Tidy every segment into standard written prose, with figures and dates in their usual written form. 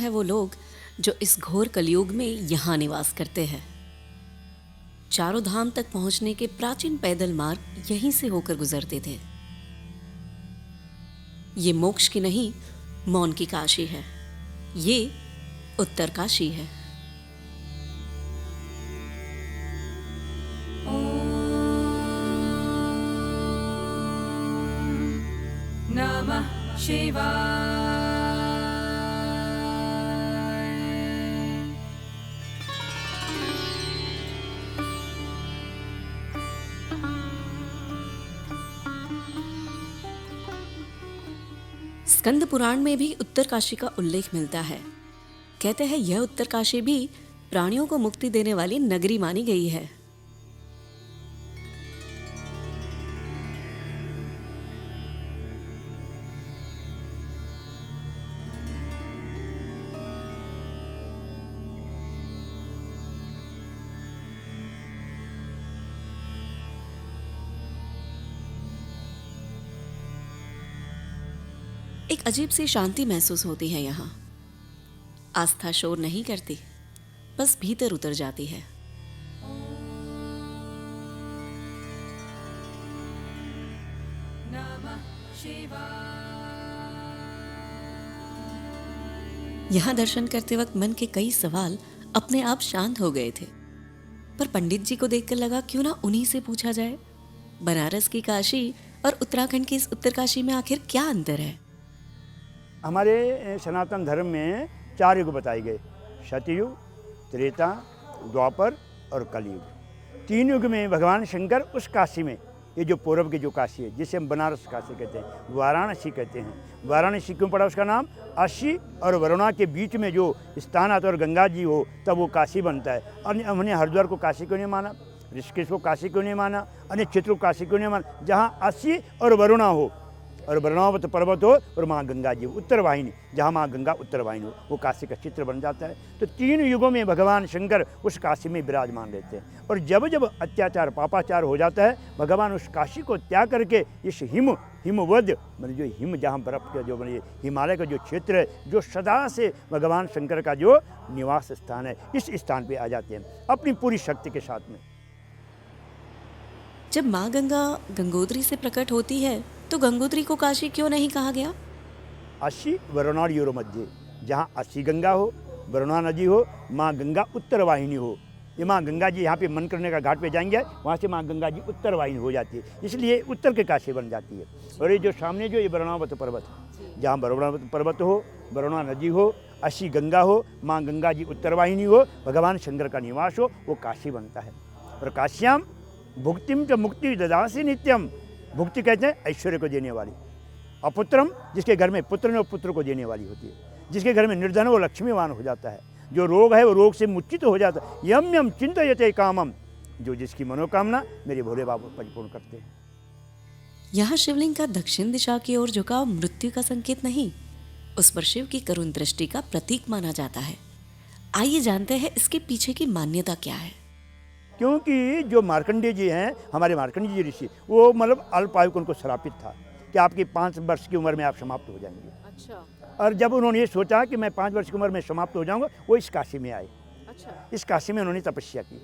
है वो लोग जो इस घोर कलयुग में यहाँ निवास करते हैं। चारों धाम तक पहुंचने के प्राचीन पैदल मार्ग यहीं से होकर गुजरते थे। ये मोक्ष की नहीं, मौन की काशी है। ये उत्तर काशी है। नमः शिवाय। स्कंद पुराण में भी उत्तरकाशी का उल्लेख मिलता है। कहते हैं यह उत्तरकाशी भी प्राणियों को मुक्ति देने वाली नगरी मानी गई है। एक अजीब सी शांति महसूस होती है यहाँ। आस्था शोर नहीं करती, बस भीतर उतर जाती है। यहाँ दर्शन करते वक्त मन के कई सवाल अपने आप शांत हो गए थे, पर पंडित जी को देखकर लगा क्यों ना उन्हीं से पूछा जाए, बनारस की काशी और उत्तराखंड की इस उत्तरकाशी में आखिर क्या अंतर है। हमारे सनातन धर्म में 4 युग बताए गए, सतयुग, त्रेता, द्वापर और कलयुग। 3 युग में भगवान शंकर उस काशी में, ये जो पूर्व की जो काशी है जिसे हम बनारस काशी कहते हैं, वाराणसी कहते हैं। वाराणसी क्यों पड़ा उसका नाम? काशी और वरुणा के बीच में जो स्थान आता है और गंगा जी हो तब वो काशी बनता है। और हमने हरिद्वार को काशी क्यों नहीं माना, ऋषिकेश को काशी क्यों नहीं माना, अन्य क्षेत्रों को काशी क्यों नहीं माना? जहाँ काशी और वरुणा हो और वर्णावत पर्वत हो और माँ गंगा जी उत्तर वाहिनी, जहाँ माँ गंगा उत्तर वाहिनी हो, वो काशी का चित्र बन जाता है। तो 3 युगों में भगवान शंकर उस काशी में विराजमान रहते हैं। और जब जब अत्याचार पापाचार हो जाता है, भगवान उस काशी को त्याग करके इस हिमवद मतलब जो हिम जहाँ बर्फ का जो हिमालय का जो क्षेत्र है, जो सदा से भगवान शंकर का जो निवास स्थान है, इस स्थान पर आ जाते हैं अपनी पूरी शक्ति के साथ में। जब माँ गंगा गंगोत्री से प्रकट होती है तो गंगोत्री को काशी क्यों नहीं कहा गया? अशी वरुणायोर मध्य, जहाँ अशी गंगा हो, वरुणा नदी हो, माँ गंगा उत्तर वाहिनी हो। ये माँ गंगा जी यहाँ पे मन करने का घाट पे जाएंगे, वहाँ से माँ गंगा जी उत्तर वाहिनी हो जाती है, इसलिए उत्तर के काशी बन जाती है। और ये जो सामने जो ये वरुणावत पर्वत, जहाँ वरुणावत पर्वत हो, वरुणा नदी हो, अशी गंगा हो, माँ गंगा जी उत्तर वाहिनी हो, भगवान शंकर का निवास हो, वो काशी बनता है। और काश्याम भुक्तिम च मुक्ति ददासी नित्यम, भुक्ति कहते हैं ऐश्वर्य को देने वाली। अपुत्रम, जिसके घर में पुत्र ने वो पुत्र को देने वाली होती है, जिसके घर में निर्धन वो लक्ष्मीवान हो जाता है, जो रोग है वो रोग से मुक्ति हो जाता है। यम यम चिंतयते कामम, जो जिसकी मनोकामना मेरे भोले बाबा परिपूर्ण करते हैं। यहाँ शिवलिंग का दक्षिण दिशा की ओर झुकाव मृत्यु का संकेत नहीं, उस पर शिव की करुण दृष्टि का प्रतीक माना जाता है। आइए जानते हैं इसके पीछे की मान्यता क्या है। क्योंकि जो मार्कंडेय जी हैं, हमारे मार्कंडेय जी ऋषि, वो मतलब अल्पायु को उनको श्रापित था कि आपकी 5 वर्ष की उम्र में आप समाप्त हो जाएंगे। अच्छा। और जब उन्होंने ये सोचा कि मैं 5 वर्ष की उम्र में समाप्त हो जाऊंगा, वो इस काशी में आए। अच्छा। इस काशी में उन्होंने तपस्या की।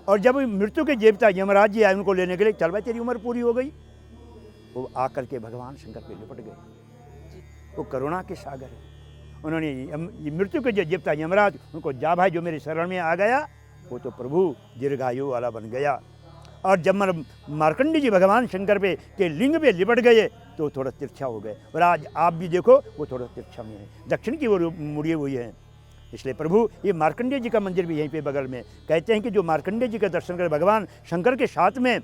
और जब मृत्यु के देवता यमराज जी आए उनको लेने के लिए, चल भाई तेरी उम्र पूरी हो गई, वो आकर के भगवान शंकर पे लिपट गए। वो करुणा के सागर है। उन्होंने मृत्यु के जो देवता यमराज, उनको जा भाई जो मेरे शरण में आ गया वो तो प्रभु दीर्घायु वाला बन गया। और जब मार्कंडेय जी भगवान शंकर पे के लिंग पे लिपट गए तो थोड़ा तिरछा हो गए। और आज आप भी देखो वो थोड़ा तिरछा में है, दक्षिण की ओर मुड़े हुए हैं। इसलिए प्रभु ये मार्कंडेय जी का मंदिर भी यहीं पे बगल में। कहते हैं कि जो मार्कंडेय जी का दर्शन कर भगवान शंकर के साथ में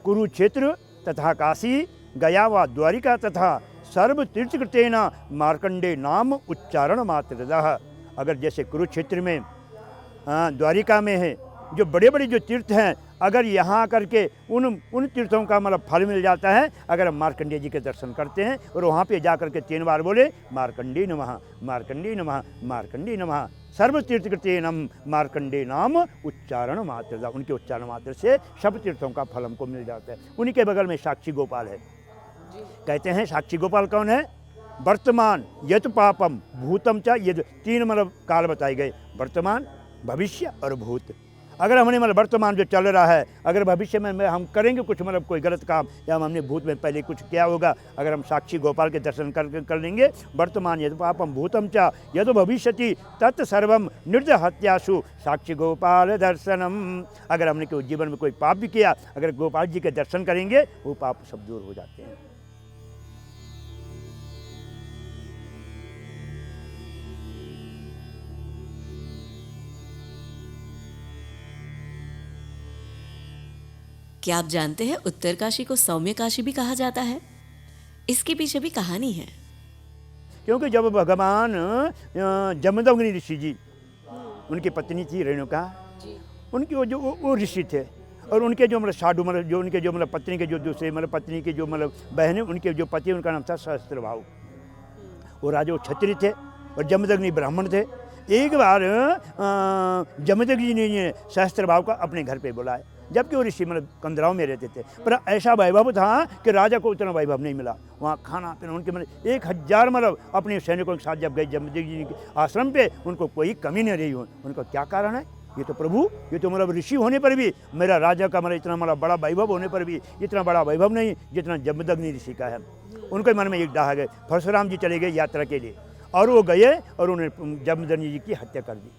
कुरुक्षेत्र तथा काशी, गया व द्वारिका तथा सर्व तीर्थकृतेन मार्कंडेय नाम उच्चारण मात्रतः। अगर जैसे कुरुक्षेत्र में, द्वारिका में है, जो बड़े बड़े जो तीर्थ हैं, अगर यहाँ करके उन तीर्थों का मतलब फल मिल जाता है अगर हम मार्कंडेय जी के दर्शन करते हैं और वहाँ पे जा करके 3 बार बोले मार्कंडेय नमः, मार्कंडेय नमः, मार्कंडेय नमः, सर्व तीर्थकृते नम मार्कंडेय नाम उच्चारण मात्र, उनके उच्चारण मात्र से सब तीर्थों का फल हमको मिल जाता है। उन्हीं के बगल में साक्षी गोपाल है। कहते हैं साक्षी गोपाल कौन है? वर्तमान यत पापम भूतम च, ये 3 मतलब काल बताए गए, वर्तमान, भविष्य और भूत। अगर हमने मतलब वर्तमान जो चल रहा है, अगर भविष्य में हम करेंगे कुछ मतलब कोई गलत काम, या हमने भूत में पहले कुछ किया होगा, अगर हम साक्षी गोपाल के दर्शन कर लेंगे, वर्तमान यद पापम भूतम च यद भविष्यति तत्सर्वम निर्जहत्यासु साक्षी गोपाल दर्शनम। अगर हमने कोई जीवन में कोई पाप भी किया, अगर गोपाल जी के दर्शन करेंगे, वो पाप सब दूर हो जाते हैं। क्या आप जानते हैं उत्तरकाशी को सौम्य काशी भी कहा जाता है? इसके पीछे भी कहानी है। क्योंकि जब भगवान जमदग्नि ऋषि जी, उनकी पत्नी थी रेणुका, उनके वो ऋषि थे, और उनके जो मतलब साधु मतलब जो उनके जो मतलब पत्नी के जो दूसरे मतलब पत्नी के जो मतलब बहनें, उनके जो पति, उनका नाम था सहस्त्रभाव। वो राजा क्षत्रिय थे और जमदग्नि ब्राह्मण थे। एक बार जमदग्नि ने सहस्त्रभाव का अपने घर पे बुलाया, जबकि वो ऋषि मतलब कंदराव में रहते थे, पर ऐसा वैभव था कि राजा को उतना वैभव नहीं मिला। वहाँ खाना पीना उनके मतलब 1000 मतलब अपने सैनिकों के साथ जब गए जमदग्नि जी के आश्रम पे, उनको कोई कमी नहीं रही। उनका क्या कारण है? ये तो प्रभु, ये तो मतलब ऋषि होने पर भी, मेरा राजा का मतलब इतना मतलब बड़ा वैभव होने पर भी इतना बड़ा वैभव नहीं जितना जमदग्नि ऋषि का है। उनके मन में एक डाह गए। परशुराम जी चले गए यात्रा के लिए, और वो गए और उन्होंने जमदग्नि जी की हत्या कर दी।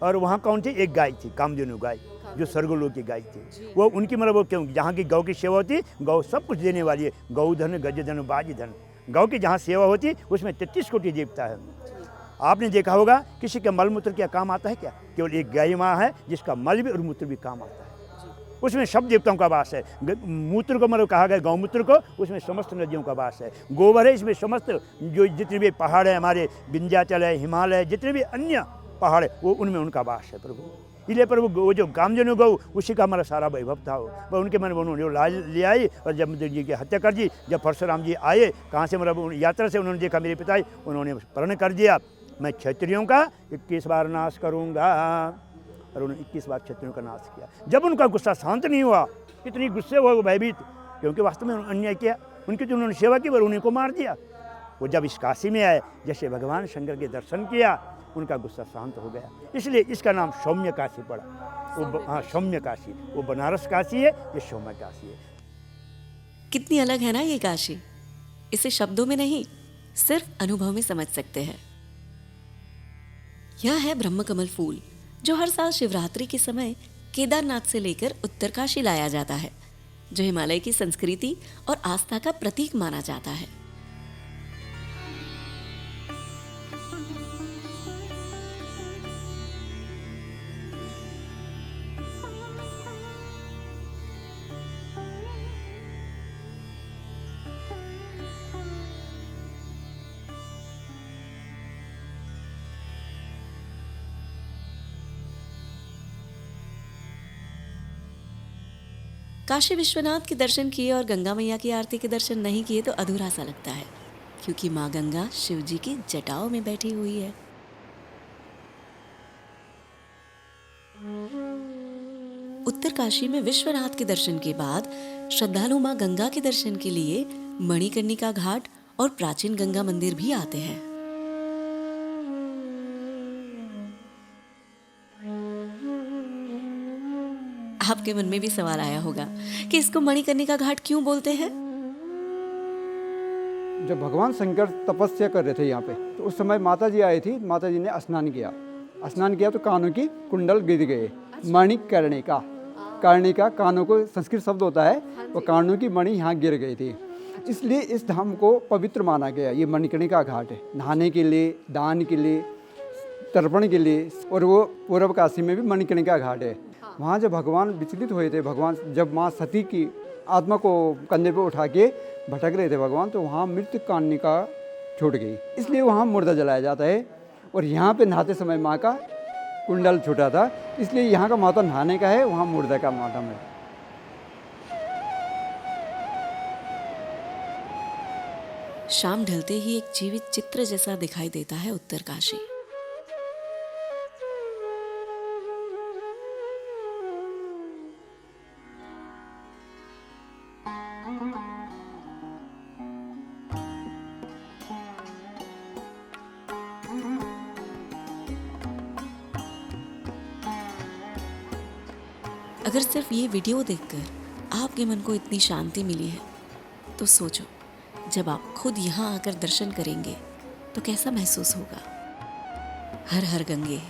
और वहाँ कौन थी? एक गाय थी, कामधेनु गाय, जो स्वर्गलोक की गाय थी। वो उनकी मतलब वो क्यों, जहाँ की गौ की सेवा होती, गौ सब कुछ देने वाली है, गौधन गजधन बाजधन। गौ की जहाँ सेवा होती, उसमें 33 कोटि देवता है। आपने देखा होगा किसी के मलमूत्र क्या काम आता है? क्या केवल एक गाय माँ है जिसका मल भी और मूत्र भी काम आता है। उसमें सब देवताओं का वास है। मूत्र को मतलब कहा गया गौमूत्र को, उसमें समस्त नदियों का वास है। गोबर है, इसमें समस्त जो जितने भी पहाड़ है, हमारे विंध्याचल है, हिमालय, जितने भी अन्य पहाड़ है, वो उनमें उनका वास है प्रभु। इसलिए प्रभु वो जो कामधेनु गौ, उसी का हमारा सारा वैभव था। वो उनके मन में उन्होंने लाज ले आई और जमदग्नि जी की हत्या कर दी। जब परशुराम जी आए कहाँ से मतलब यात्रा से, उन्होंने देखा मेरे पिता, उन्होंने प्रण कर दिया, मैं क्षत्रियों का 21 बार नाश करूँगा। और उन्होंने 21 बार क्षत्रियों का नाश किया। जब उनका गुस्सा शांत नहीं हुआ, कितनी गुस्से हुआ वो भयभीत, क्योंकि वास्तव में उन्होंने अन्याय किया, उनकी जो उन्होंने सेवा की और उन्हीं को मार दिया। वो जब इस काशी में आए, जैसे भगवान शंकर के दर्शन किया, उनका गुस्सा शांत हो गया। इसलिए इसका नाम सौम्य काशी पड़ा। वो हाँ, सौम्य काशी, वो बनारस काशी है, ये सौम्य काशी है। कितनी अलग है ना ये काशी। इसे शब्दों में नहीं, सिर्फ अनुभव में समझ सकते हैं। यह है ब्रह्मकमल फूल, जो हर साल शिवरात्रि के समय केदारनाथ से लेकर उत्तरकाशी लाया जाता है, जो हिमालय की संस्कृति और आस्था का प्रतीक माना जाता है। काशी विश्वनाथ के दर्शन किए और गंगा मैया की आरती के दर्शन नहीं किए तो अधूरा सा लगता है, क्योंकि माँ गंगा शिव जी की जटाओं में बैठी हुई है। उत्तरकाशी में विश्वनाथ के दर्शन के बाद श्रद्धालु माँ गंगा के दर्शन के लिए मणिकर्णिका घाट और प्राचीन गंगा मंदिर भी आते हैं। आपके मन में भी सवाल आया होगा कि इसको मणिकर्णिका घाट क्यों बोलते हैं? जब भगवान शंकर तपस्या कर रहे थे यहाँ पे, तो उस समय माता जी आई थी। माता जी ने स्नान किया तो कानों की कुंडल गिर गए। मणिकर्णिका, कर्णिका कानों को संस्कृत शब्द होता है, वो कानों की मणि यहाँ गिर गई थी, इसलिए इस धाम को पवित्र माना गया। ये मणिकर्णिका घाट है, नहाने के लिए, दान के लिए, तर्पण के लिए। और वो पूर्व काशी में भी मणिकर्णिका घाट है। वहाँ जब भगवान विचलित हुए थे, भगवान जब माँ सती की आत्मा को कंधे पे उठा के भटक रहे थे भगवान, तो वहाँ मृत्यु कर्णिका छूट गई, इसलिए वहाँ मुर्दा जलाया जाता है। और यहाँ पे नहाते समय माँ का कुंडल छूटा था, इसलिए यहाँ का माता नहाने का है, वहाँ मुर्दा का माता है। शाम ढलते ही एक जीवित चित्र जैसा दिखाई देता है उत्तरकाशी। अगर सिर्फ ये वीडियो देखकर आपके मन को इतनी शांति मिली है तो सोचो, जब आप खुद यहाँ आकर दर्शन करेंगे तो कैसा महसूस होगा। हर हर गंगे।